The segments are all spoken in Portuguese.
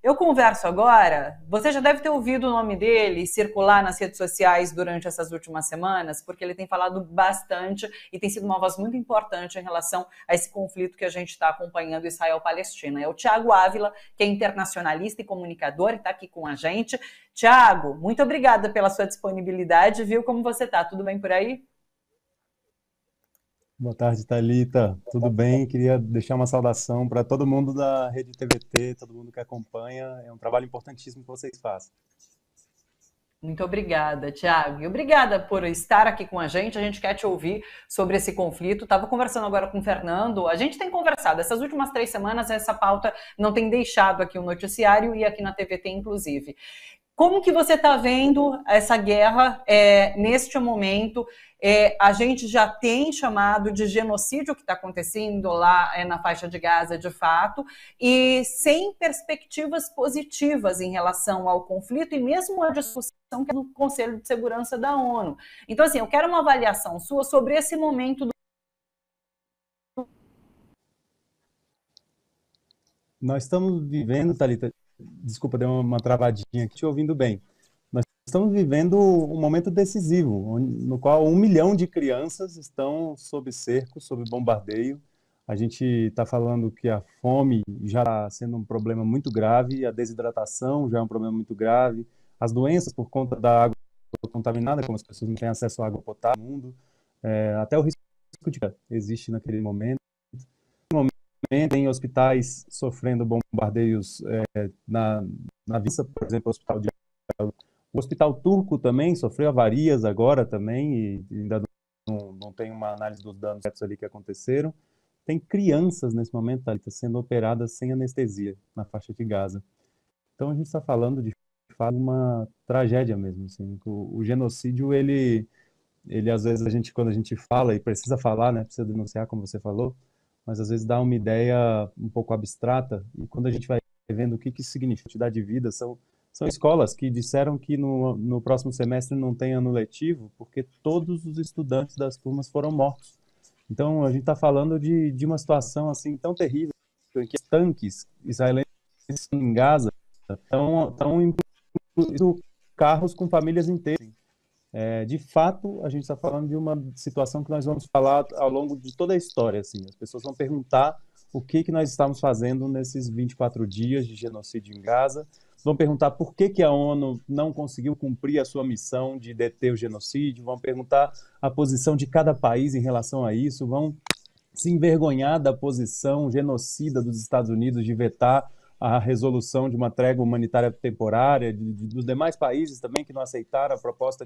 Eu converso agora, você já deve ter ouvido o nome dele circular nas redes sociais durante essas últimas semanas, porque ele tem falado bastante e tem sido uma voz muito importante em relação a esse conflito que a gente está acompanhando, Israel-Palestina. É o Thiago Ávila, que é internacionalista e comunicador, e está aqui com a gente. Thiago, muito obrigada pela sua disponibilidade, viu? Como você está? Tudo bem por aí? Boa tarde, Thalita. Tudo bem? Queria deixar uma saudação para todo mundo da Rede TVT, todo mundo que acompanha. É um trabalho importantíssimo que vocês fazem. Muito obrigada, Thiago. E obrigada por estar aqui com a gente. A gente quer te ouvir sobre esse conflito. Estava conversando agora com o Fernando. A gente tem conversado. Essas últimas 3 semanas, essa pauta não tem deixado aqui o noticiário e aqui na TVT, inclusive. Como que você está vendo essa guerra neste momento? A gente já tem chamado de genocídio o que está acontecendo lá na faixa de Gaza, de fato, e sem perspectivas positivas em relação ao conflito e mesmo a discussão que é no Conselho de Segurança da ONU. Então, assim, eu quero uma avaliação sua sobre esse momento. Nós estamos vivendo, Thalita, desculpa, deu uma travadinha aqui, te ouvindo bem. Nós estamos vivendo um momento decisivo, no qual 1 milhão de crianças estão sob cerco, sob bombardeio. A gente está falando que a fome já está sendo um problema muito grave, a desidratação já é um problema muito grave, as doenças por conta da água contaminada, como as pessoas não têm acesso à água potável no mundo, até o risco de existe naquele momento. Tem hospitais sofrendo bombardeios na vista, por exemplo, o hospital de... O hospital turco também sofreu avarias agora também, e ainda não tem uma análise dos danos ali que aconteceram. Tem crianças nesse momento, Thalita, sendo operadas sem anestesia na faixa de Gaza. Então a gente está falando de fato uma tragédia mesmo. Assim, o genocídio, ele às vezes quando a gente fala, e precisa falar, né, precisa denunciar, como você falou, mas às vezes dá uma ideia um pouco abstrata, e quando a gente vai vendo o que isso significa, quantidade de vida, são escolas que disseram que no próximo semestre não tem ano letivo, porque todos os estudantes das turmas foram mortos. Então a gente está falando de uma situação assim tão terrível, em que tanques israelenses em Gaza estão incluindo carros com famílias inteiras. De fato, a gente está falando de uma situação que nós vamos falar ao longo de toda a história. Assim. As pessoas vão perguntar o que nós estamos fazendo nesses 24 dias de genocídio em Gaza, vão perguntar por que a ONU não conseguiu cumprir a sua missão de deter o genocídio, vão perguntar a posição de cada país em relação a isso, vão se envergonhar da posição genocida dos Estados Unidos de vetar a resolução de uma trégua humanitária temporária, dos demais países também que não aceitaram a proposta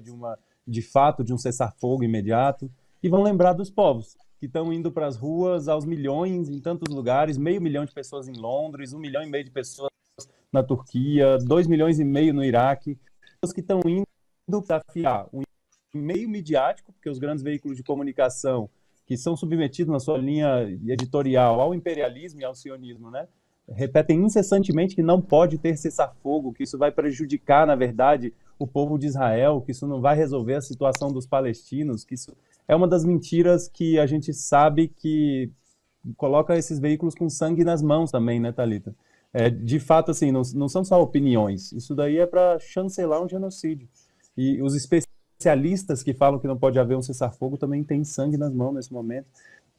de fato, de um cessar-fogo imediato, e vão lembrar dos povos que estão indo para as ruas aos milhões em tantos lugares, 500 mil de pessoas em Londres, 1,5 milhão de pessoas na Turquia, 2,5 milhões no Iraque, pessoas que estão indo desafiar um meio midiático, porque os grandes veículos de comunicação que são submetidos na sua linha editorial ao imperialismo e ao sionismo, né, repetem incessantemente que não pode ter cessar-fogo, que isso vai prejudicar, na verdade, o povo de Israel, que isso não vai resolver a situação dos palestinos, que isso é uma das mentiras que a gente sabe que coloca esses veículos com sangue nas mãos também, né, Thalita? De fato, assim, não são só opiniões, isso daí é para chancelar um genocídio. E os especialistas que falam que não pode haver um cessar-fogo também têm sangue nas mãos nesse momento.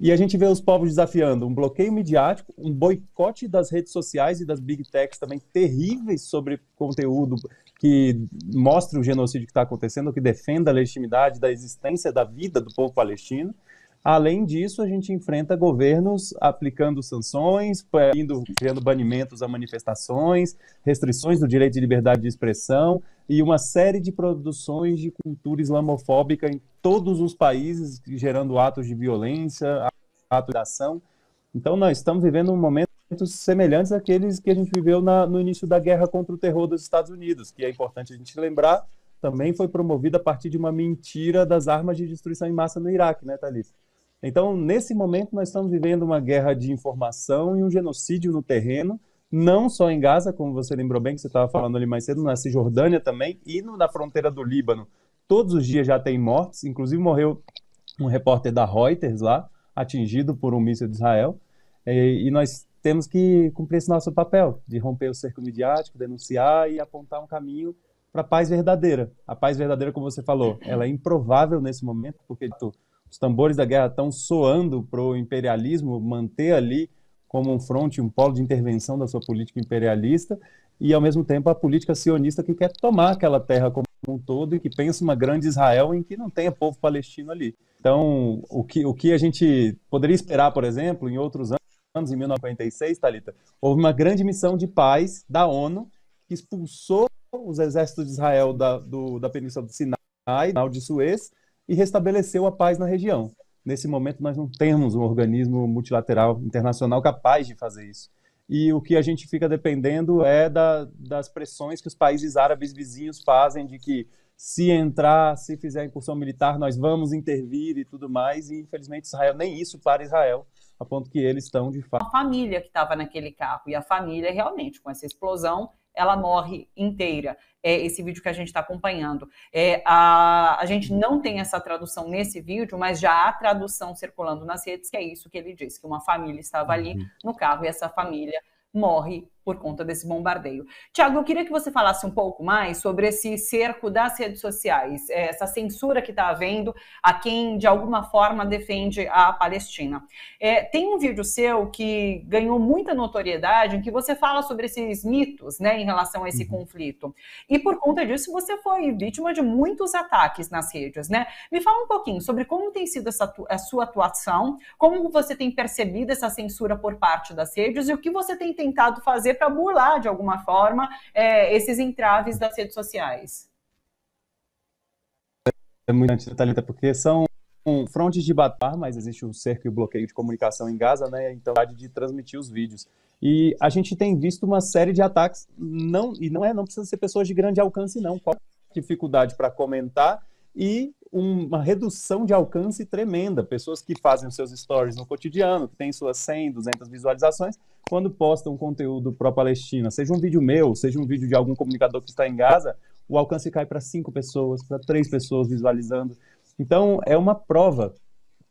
E a gente vê os povos desafiando um bloqueio midiático, um boicote das redes sociais e das big techs também terríveis sobre conteúdo que mostre o genocídio que está acontecendo, que defenda a legitimidade da existência da vida do povo palestino. Além disso, a gente enfrenta governos aplicando sanções, criando banimentos a manifestações, restrições do direito de liberdade de expressão e uma série de produções de cultura islamofóbica em todos os países, gerando atos de violência, atos de ação. Então, nós estamos vivendo um momento semelhantes àqueles que a gente viveu no início da guerra contra o terror dos Estados Unidos, que é importante a gente lembrar, também foi promovida a partir de uma mentira das armas de destruição em massa no Iraque, né, Thalita? Então, nesse momento, nós estamos vivendo uma guerra de informação e um genocídio no terreno, não só em Gaza, como você lembrou bem, que você estava falando ali mais cedo, na Cisjordânia também, e na fronteira do Líbano. Todos os dias já tem mortes, inclusive morreu um repórter da Reuters lá, atingido por um míssil de Israel, e nós temos que cumprir esse nosso papel, de romper o cerco midiático, denunciar e apontar um caminho para a paz verdadeira. A paz verdadeira, como você falou, ela é improvável nesse momento, porque os tambores da guerra estão soando para o imperialismo manter ali como um fronte, um polo de intervenção da sua política imperialista, e ao mesmo tempo a política sionista que quer tomar aquela terra como um todo e que pensa uma grande Israel em que não tenha povo palestino ali. Então, o que a gente poderia esperar, por exemplo, em outros anos, em 1946, Thalita, houve uma grande missão de paz da ONU que expulsou os exércitos de Israel da Península do Sinai, do Canal de Suez, e restabeleceu a paz na região. Nesse momento, nós não temos um organismo multilateral internacional capaz de fazer isso. E o que a gente fica dependendo é das pressões que os países árabes vizinhos fazem de que se fizer incursão militar, nós vamos intervir e tudo mais, e infelizmente Israel, nem isso para Israel, a ponto que eles estão de fato... A família que estava naquele carro, e a família realmente, com essa explosão, ela morre inteira. É esse vídeo que a gente está acompanhando. A gente não tem essa tradução nesse vídeo, mas já há tradução circulando nas redes, que é isso que ele disse, que uma família estava ali no carro e essa família morre por conta desse bombardeio. Tiago, eu queria que você falasse um pouco mais sobre esse cerco das redes sociais, essa censura que está havendo a quem, de alguma forma, defende a Palestina. Tem um vídeo seu que ganhou muita notoriedade, em que você fala sobre esses mitos, né, em relação a esse conflito. E, por conta disso, você foi vítima de muitos ataques nas redes, né? Me fala um pouquinho sobre como tem sido a sua atuação, como você tem percebido essa censura por parte das redes e o que você tem tentado fazer para burlar, de alguma forma, esses entraves das redes sociais. É muito importante, Thalita, porque são frontes de batalha, mas existe o cerco e o bloqueio de comunicação em Gaza, né? Então, a de transmitir os vídeos. E a gente tem visto uma série de ataques, não precisa ser pessoas de grande alcance, não. Qual a dificuldade para comentar e uma redução de alcance tremenda. Pessoas que fazem os seus stories no cotidiano, que têm suas 100, 200 visualizações, quando postam conteúdo pró-Palestina, seja um vídeo meu, seja um vídeo de algum comunicador que está em Gaza, o alcance cai para 5 pessoas, para 3 pessoas visualizando. Então, é uma prova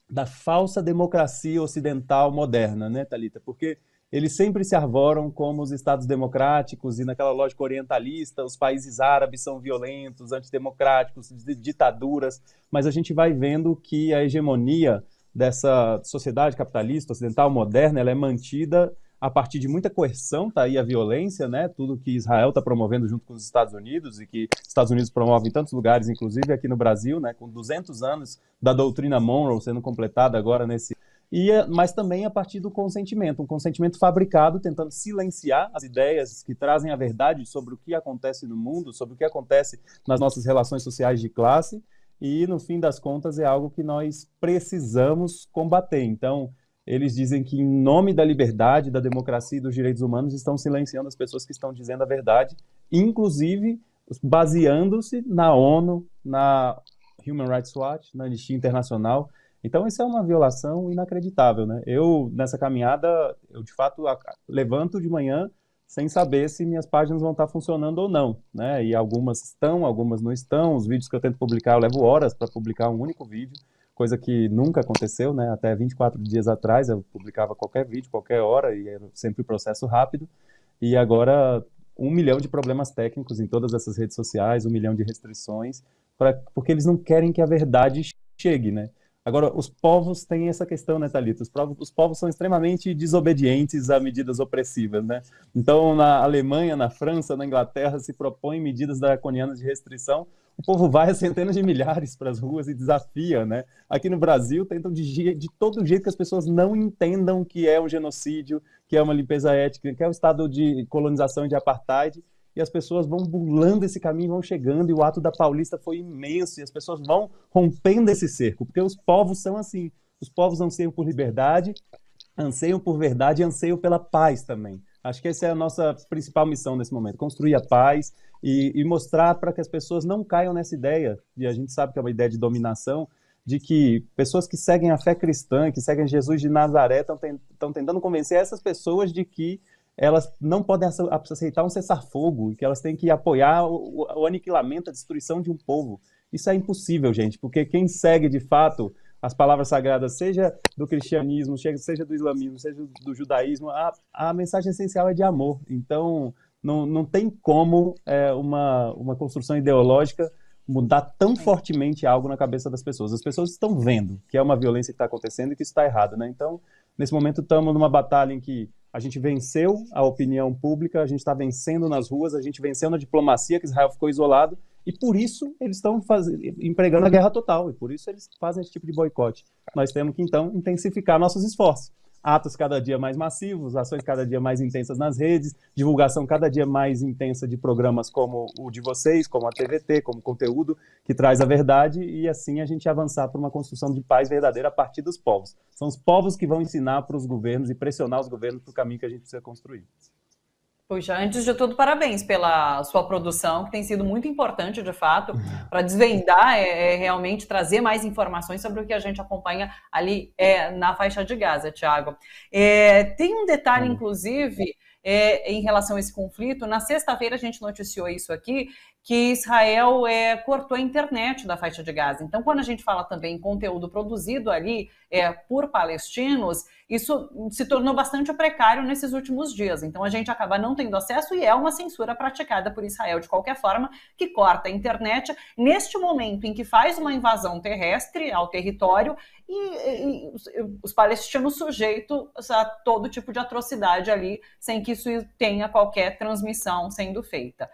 da falsa democracia ocidental moderna, né, Thalita? Porque eles sempre se arvoram como os estados democráticos e naquela lógica orientalista, os países árabes são violentos, antidemocráticos, ditaduras, mas a gente vai vendo que a hegemonia dessa sociedade capitalista ocidental moderna, ela é mantida a partir de muita coerção, tá aí a violência, né? Tudo que Israel está promovendo junto com os Estados Unidos e que os Estados Unidos promovem em tantos lugares, inclusive aqui no Brasil, né? Com 200 anos da doutrina Monroe sendo completada agora mas também a partir do consentimento, um consentimento fabricado tentando silenciar as ideias que trazem a verdade sobre o que acontece no mundo, sobre o que acontece nas nossas relações sociais de classe, e no fim das contas é algo que nós precisamos combater. Então, eles dizem que em nome da liberdade, da democracia e dos direitos humanos estão silenciando as pessoas que estão dizendo a verdade, inclusive baseando-se na ONU, na Human Rights Watch, na Anistia Internacional. Então, isso é uma violação inacreditável, né? Eu, nessa caminhada, de fato, levanto de manhã sem saber se minhas páginas vão estar funcionando ou não, né? E algumas estão, algumas não estão. Os vídeos que eu tento publicar, eu levo horas para publicar um único vídeo, coisa que nunca aconteceu, né? Até 24 dias atrás eu publicava qualquer vídeo, qualquer hora, e era sempre um processo rápido. E agora, 1 milhão de problemas técnicos em todas essas redes sociais, 1 milhão de restrições, porque eles não querem que a verdade chegue, né? Agora, os povos têm essa questão, né, Thalita? Os povos são extremamente desobedientes a medidas opressivas, né? Então, na Alemanha, na França, na Inglaterra, se propõem medidas draconianas de restrição, o povo vai a centenas de milhares para as ruas e desafia, né? Aqui no Brasil, tentam de todo jeito que as pessoas não entendam que é um genocídio, que é uma limpeza étnica, que é o estado de colonização e de apartheid, e as pessoas vão burlando esse caminho, vão chegando, e o ato da Paulista foi imenso, e as pessoas vão rompendo esse cerco, porque os povos são assim, os povos anseiam por liberdade, anseiam por verdade e anseiam pela paz também. Acho que essa é a nossa principal missão nesse momento, construir a paz e mostrar para que as pessoas não caiam nessa ideia, e a gente sabe que é uma ideia de dominação, de que pessoas que seguem a fé cristã, que seguem Jesus de Nazaré, estão tentando convencer essas pessoas de que elas não podem aceitar um cessar-fogo, que elas têm que apoiar o aniquilamento, a destruição de um povo. Isso é impossível, gente, porque quem segue, de fato, as palavras sagradas, seja do cristianismo, seja do islamismo, seja do judaísmo, a mensagem essencial é de amor. Então, não tem como uma construção ideológica mudar tão fortemente algo na cabeça das pessoas. As pessoas estão vendo que é uma violência que está acontecendo e que isso está errado, né? Então, nesse momento, estamos numa batalha em que a gente venceu a opinião pública, a gente está vencendo nas ruas, a gente venceu na diplomacia, que Israel ficou isolado, e por isso eles estão empregando a guerra total, e por isso eles fazem esse tipo de boicote. Nós temos que, então, intensificar nossos esforços. Atos cada dia mais massivos, ações cada dia mais intensas nas redes, divulgação cada dia mais intensa de programas como o de vocês, como a TVT, como conteúdo que traz a verdade, e assim a gente avançar para uma construção de paz verdadeira a partir dos povos. São os povos que vão ensinar para os governos e pressionar os governos para o caminho que a gente precisa construir. Puxa, antes de tudo, parabéns pela sua produção, que tem sido muito importante, de fato, para desvendar, realmente trazer mais informações sobre o que a gente acompanha ali na faixa de Gaza, Thiago. Tem um detalhe, inclusive, em relação a esse conflito. Na sexta-feira a gente noticiou isso aqui, que Israel cortou a internet da faixa de Gaza. Então, quando a gente fala também em conteúdo produzido ali por palestinos, isso se tornou bastante precário nesses últimos dias. Então, a gente acaba não tendo acesso e é uma censura praticada por Israel, de qualquer forma, que corta a internet neste momento em que faz uma invasão terrestre ao território e os palestinos sujeitos a todo tipo de atrocidade ali, sem que isso tenha qualquer transmissão sendo feita.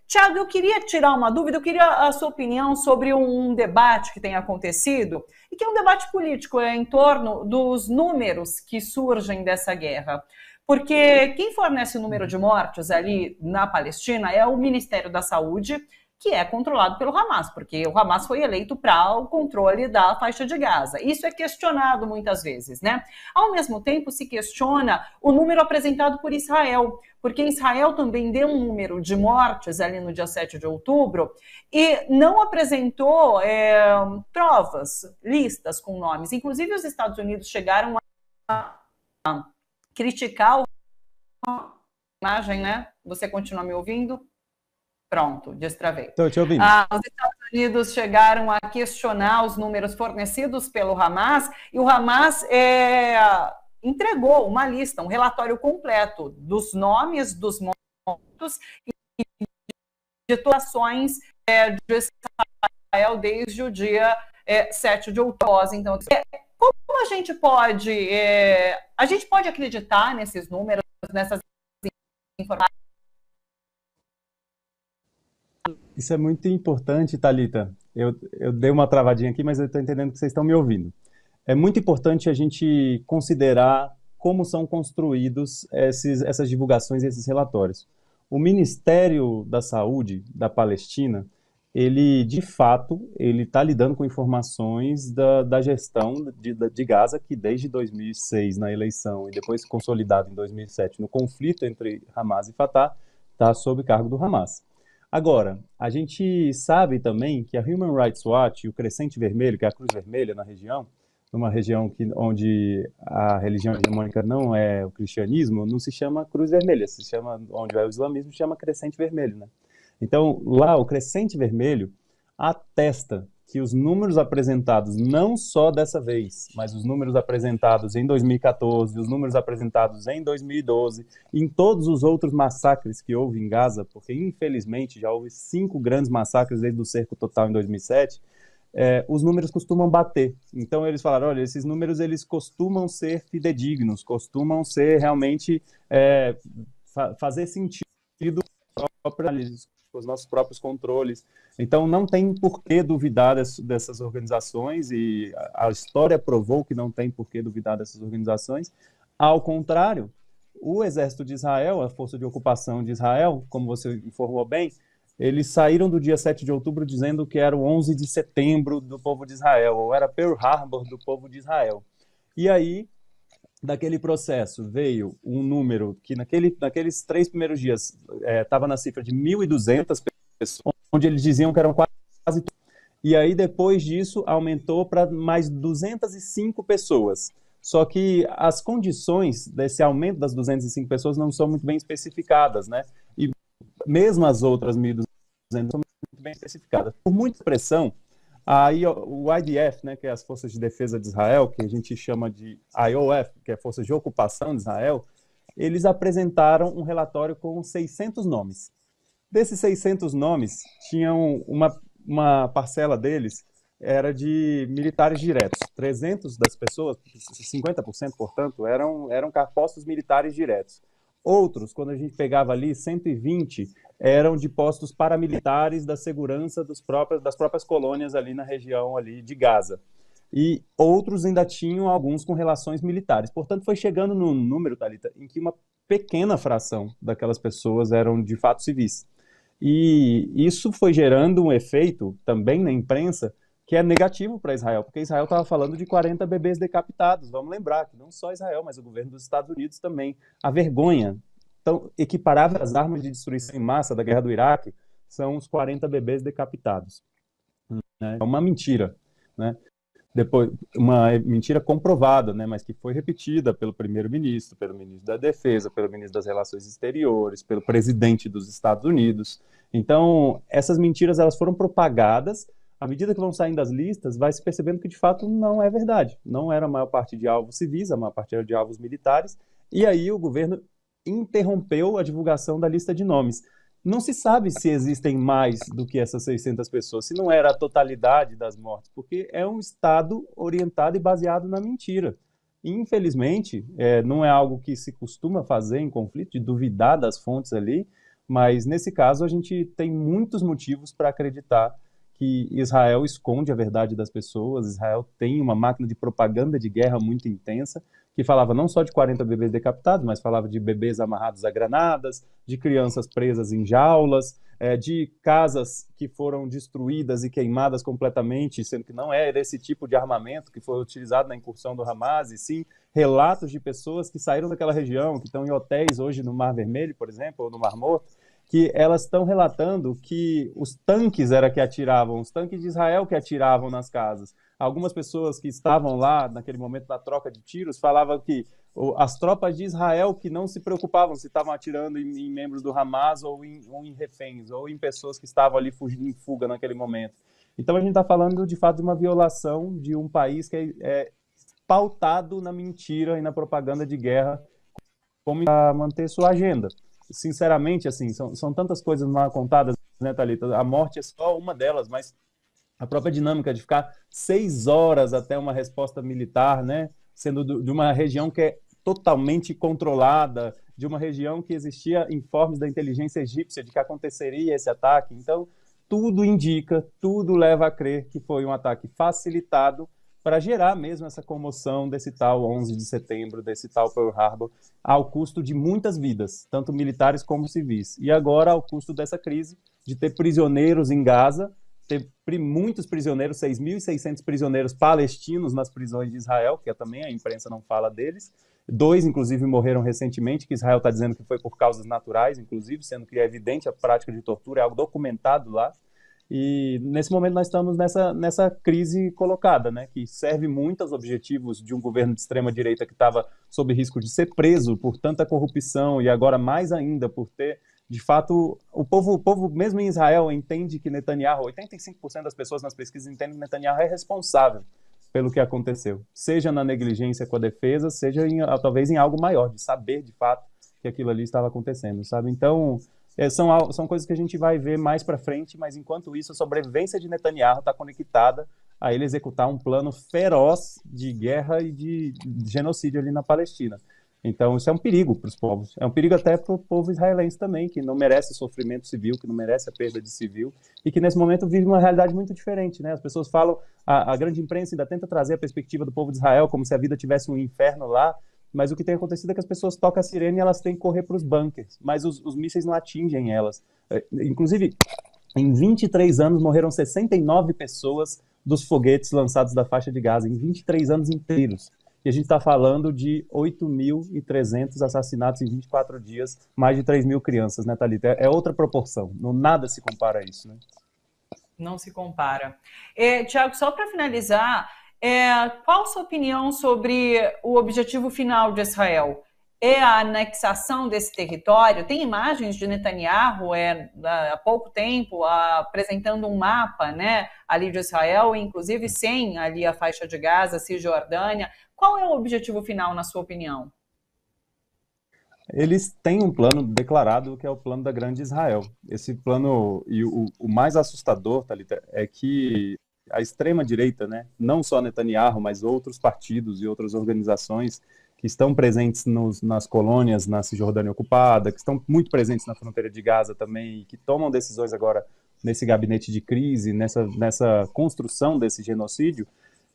Thiago, eu queria tirar uma dúvida, eu queria a sua opinião sobre um debate que tem acontecido, e que é um debate político em torno dos números que surgem dessa guerra. Porque quem fornece o número de mortos ali na Palestina é o Ministério da Saúde, que é controlado pelo Hamas, porque o Hamas foi eleito para o controle da faixa de Gaza. Isso é questionado muitas vezes, né? Ao mesmo tempo, se questiona o número apresentado por Israel, porque Israel também deu um número de mortes ali no dia 7 de outubro e não apresentou provas, listas com nomes. Inclusive, os Estados Unidos chegaram a criticar a imagem, né? Você continua me ouvindo? Pronto, destravei. Estou te ouvindo. Os Estados Unidos chegaram a questionar os números fornecidos pelo Hamas, e o Hamas entregou uma lista, um relatório completo dos nomes dos mortos e de atuações de Israel desde o dia 7 de outubro. Então, como a gente pode acreditar nesses números, nessas informações? Isso é muito importante, Thalita. Eu dei uma travadinha aqui, mas eu estou entendendo que vocês estão me ouvindo. É muito importante a gente considerar como são construídos essas divulgações e esses relatórios. O Ministério da Saúde da Palestina, ele, de fato, ele está lidando com informações da gestão de Gaza, que desde 2006, na eleição, e depois consolidado em 2007, no conflito entre Hamas e Fatah, está sob cargo do Hamas. Agora, a gente sabe também que a Human Rights Watch e o Crescente Vermelho, que é a Cruz Vermelha na região, numa região onde a religião hegemônica não é o cristianismo, não se chama Cruz Vermelha, se chama, onde é o islamismo, se chama Crescente Vermelho, né? Então, lá, o Crescente Vermelho atesta que os números apresentados, não só dessa vez, mas os números apresentados em 2014, os números apresentados em 2012, em todos os outros massacres que houve em Gaza, porque infelizmente já houve 5 grandes massacres desde o cerco total em 2007, os números costumam bater. Então eles falaram, olha, esses números eles costumam ser fidedignos, costumam ser realmente fazer sentido com os nossos próprios controles. Então, não tem por que duvidar dessas organizações, e a história provou que não tem por que duvidar dessas organizações. Ao contrário, o exército de Israel, a força de ocupação de Israel, como você informou bem, eles saíram do dia 7 de outubro dizendo que era o 11 de setembro do povo de Israel, ou era Pearl Harbor do povo de Israel. E aí, daquele processo, veio um número que naqueles 3 primeiros dias estava na cifra de 1.200 pessoas, onde eles diziam que eram quase... E aí, depois disso, aumentou para mais 205 pessoas. Só que as condições desse aumento das 205 pessoas não são muito bem especificadas, né? E mesmo as outras 1.200 são muito bem especificadas. Por muita pressão, Aí o IDF, né, que é as Forças de Defesa de Israel, que a gente chama de IOF, que é Forças de Ocupação de Israel, eles apresentaram um relatório com 600 nomes. Desses 600 nomes, tinham uma parcela deles era de militares diretos. 300 das pessoas, 50%, portanto, eram postos militares diretos. Outros, quando a gente pegava ali, 120 eram de postos paramilitares da segurança das próprias colônias ali na região ali de Gaza. E outros ainda tinham alguns com relações militares. Portanto, foi chegando num número, Thalita, em que uma pequena fração daquelas pessoas eram de fato civis. E isso foi gerando um efeito também na imprensa que é negativo para Israel, porque Israel estava falando de 40 bebês decapitados. Vamos lembrar que não só Israel, mas o governo dos Estados Unidos também. A vergonha, então, equiparável às armas de destruição em massa da guerra do Iraque, são os 40 bebês decapitados. Né? É uma mentira, né? Depois, uma mentira comprovada, né, mas que foi repetida pelo primeiro-ministro, pelo ministro da Defesa, pelo ministro das Relações Exteriores, pelo presidente dos Estados Unidos. Então, essas mentiras elas foram propagadas. À medida que vão saindo das listas, vai se percebendo que, de fato, não é verdade. Não era a maior parte de alvos civis, a maior parte era de alvos militares. E aí o governo interrompeu a divulgação da lista de nomes. Não se sabe se existem mais do que essas 600 pessoas, se não era a totalidade das mortes, porque é um Estado orientado e baseado na mentira. Infelizmente, não é algo que se costuma fazer em conflito, de duvidar das fontes ali, mas nesse caso a gente tem muitos motivos para acreditar que Israel esconde a verdade das pessoas. Israel tem uma máquina de propaganda de guerra muito intensa, que falava não só de 40 bebês decapitados, mas falava de bebês amarrados a granadas, de crianças presas em jaulas, de casas que foram destruídas e queimadas completamente, sendo que não era esse tipo de armamento que foi utilizado na incursão do Hamas, e sim relatos de pessoas que saíram daquela região, que estão em hotéis hoje no Mar Vermelho, por exemplo, ou no Mar Morto, que elas estão relatando que os tanques era que atiravam, os tanques de Israel que atiravam nas casas. Algumas pessoas que estavam lá naquele momento da troca de tiros falavam que as tropas de Israel que não se preocupavam se estavam atirando em membros do Hamas ou em reféns, ou em pessoas que estavam ali fugindo em fuga naquele momento. Então a gente está falando de fato de uma violação de um país que é pautado na mentira e na propaganda de guerra como para manter sua agenda. Sinceramente, assim, são tantas coisas mal contadas, né, Thalita? A morte é só uma delas, mas a própria dinâmica de ficar 6 horas até uma resposta militar, né, sendo de uma região que é totalmente controlada, de uma região que existia informes da inteligência egípcia de que aconteceria esse ataque. Então, tudo indica, tudo leva a crer que foi um ataque facilitado para gerar mesmo essa comoção desse tal 11 de setembro, desse tal Pearl Harbor, ao custo de muitas vidas, tanto militares como civis. E agora ao custo dessa crise, de ter prisioneiros em Gaza, ter muitos prisioneiros, 6.600 prisioneiros palestinos nas prisões de Israel, que também a imprensa não fala deles. 2, inclusive, morreram recentemente, que Israel está dizendo que foi por causas naturais, inclusive, sendo que é evidente a prática de tortura, é algo documentado lá. E nesse momento nós estamos nessa crise colocada, né, que serve muito aos objetivos de um governo de extrema-direita que estava sob risco de ser preso por tanta corrupção e agora mais ainda por ter, de fato, o povo mesmo em Israel entende que Netanyahu, 85% das pessoas nas pesquisas entendem que Netanyahu é responsável pelo que aconteceu, seja na negligência com a defesa, seja talvez em algo maior, de saber de fato que aquilo ali estava acontecendo, sabe? Então, são coisas que a gente vai ver mais para frente, mas enquanto isso, a sobrevivência de Netanyahu está conectada a ele executar um plano feroz de guerra e de genocídio ali na Palestina. Então, isso é um perigo para os povos. É um perigo até para o povo israelense também, que não merece sofrimento civil, que não merece a perda de civil, e que nesse momento vive uma realidade muito diferente, né? As pessoas falam, a grande imprensa ainda tenta trazer a perspectiva do povo de Israel como se a vida tivesse um inferno lá, mas o que tem acontecido é que as pessoas tocam a sirene e elas têm que correr para os bunkers, mas os mísseis não atingem elas. Inclusive, em 23 anos morreram 69 pessoas dos foguetes lançados da faixa de Gaza, em 23 anos inteiros. E a gente está falando de 8.300 assassinatos em 24 dias, mais de 3.000 crianças, né, Thalita? É outra proporção, nada se compara a isso, né? Não se compara. Tiago, só para finalizar, qual a sua opinião sobre o objetivo final de Israel? e a anexação desse território. Tem imagens de Netanyahu há pouco tempo apresentando um mapa, né, ali de Israel, inclusive sem ali a faixa de Gaza, Cisjordânia. Qual é o objetivo final, na sua opinião? Eles têm um plano declarado, que é o plano da Grande Israel. Esse plano, e o mais assustador, Thalita, é que a extrema-direita, né, não só Netanyahu, mas outros partidos e outras organizações que estão presentes nas colônias, na Cisjordânia ocupada, que estão muito presentes na fronteira de Gaza também, que tomam decisões agora nesse gabinete de crise, nessa construção desse genocídio,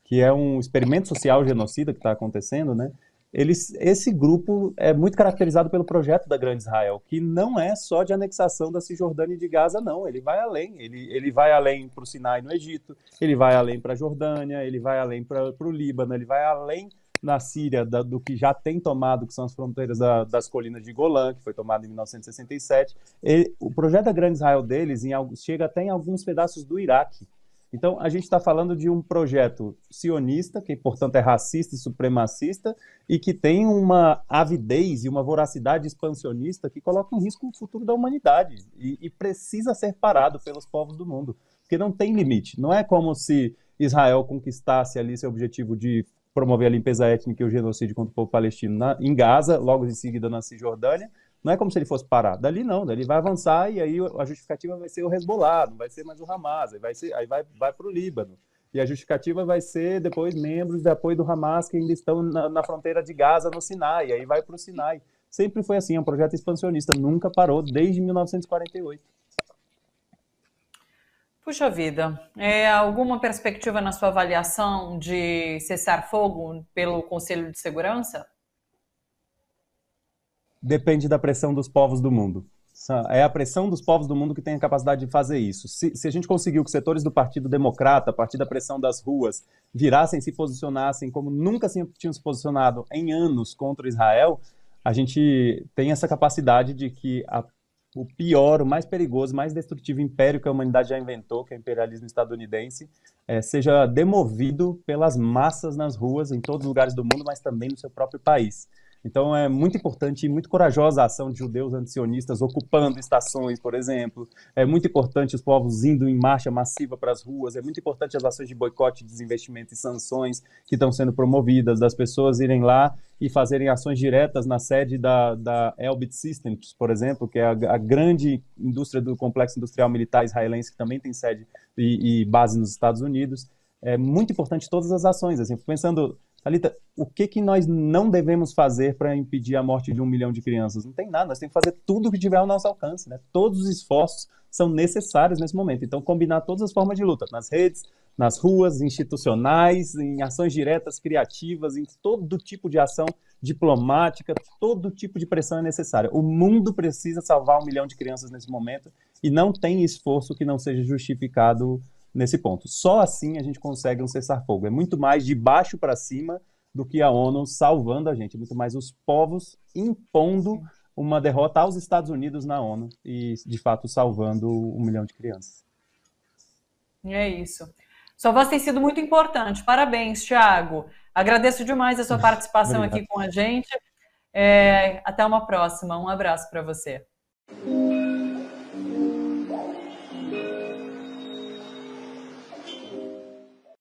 que é um experimento social genocida que está acontecendo, né? Esse grupo é muito caracterizado pelo projeto da Grande Israel, que não é só de anexação da Cisjordânia e de Gaza, não. Ele vai além. Ele vai além para o Sinai no Egito, ele vai além para a Jordânia, ele vai além para o Líbano, ele vai além na Síria do que já tem tomado, que são as fronteiras das colinas de Golã, que foi tomado em 1967. O projeto da Grande Israel deles chega até em alguns pedaços do Iraque. Então, a gente está falando de um projeto sionista, que, portanto, é racista e supremacista, e que tem uma avidez e uma voracidade expansionista que coloca em risco o futuro da humanidade e precisa ser parado pelos povos do mundo, porque não tem limite. Não é como se Israel conquistasse ali seu objetivo de promover a limpeza étnica e o genocídio contra o povo palestino em Gaza, logo em seguida na Cisjordânia. Não é como se ele fosse parar. Dali não, dali vai avançar e aí a justificativa vai ser o Hezbollah, não vai ser mais o Hamas, aí vai para o Líbano. E a justificativa vai ser depois membros de apoio do Hamas que ainda estão na fronteira de Gaza, no Sinai, aí vai para o Sinai. Sempre foi assim, é um projeto expansionista, nunca parou desde 1948. Puxa vida, alguma perspectiva na sua avaliação de cessar fogo pelo Conselho de Segurança? Depende da pressão dos povos do mundo. É a pressão dos povos do mundo que tem a capacidade de fazer isso. Se a gente conseguiu que setores do Partido Democrata, a partir da pressão das ruas, virassem, se posicionassem como nunca tinham se posicionado em anos contra Israel, a gente tem essa capacidade de que o pior, o mais perigoso, o mais destrutivo império que a humanidade já inventou, que é o imperialismo estadunidense, seja demovido pelas massas nas ruas, em todos os lugares do mundo, mas também no seu próprio país. Então é muito importante e muito corajosa a ação de judeus antisionistas ocupando estações, por exemplo. É muito importante os povos indo em marcha massiva para as ruas. É muito importante as ações de boicote, desinvestimento e sanções que estão sendo promovidas, das pessoas irem lá e fazerem ações diretas na sede da Elbit Systems, por exemplo, que é a grande indústria do complexo industrial militar israelense, que também tem sede e base nos Estados Unidos. É muito importante todas as ações. Assim, pensando... Thalita, o que nós não devemos fazer para impedir a morte de 1 milhão de crianças? Não tem nada, nós temos que fazer tudo o que tiver ao nosso alcance, né? Todos os esforços são necessários nesse momento. Então, combinar todas as formas de luta, nas redes, nas ruas, institucionais, em ações diretas, criativas, em todo tipo de ação diplomática, todo tipo de pressão é necessária. O mundo precisa salvar 1 milhão de crianças nesse momento e não tem esforço que não seja justificado nesse ponto. Só assim a gente consegue um cessar-fogo. É muito mais de baixo para cima do que a ONU salvando a gente. É muito mais os povos impondo uma derrota aos Estados Unidos na ONU e, de fato, salvando 1 milhão de crianças. É isso. Sua voz tem sido muito importante. Parabéns, Thiago. Agradeço demais a sua participação aqui com a gente. Até uma próxima. Um abraço para você.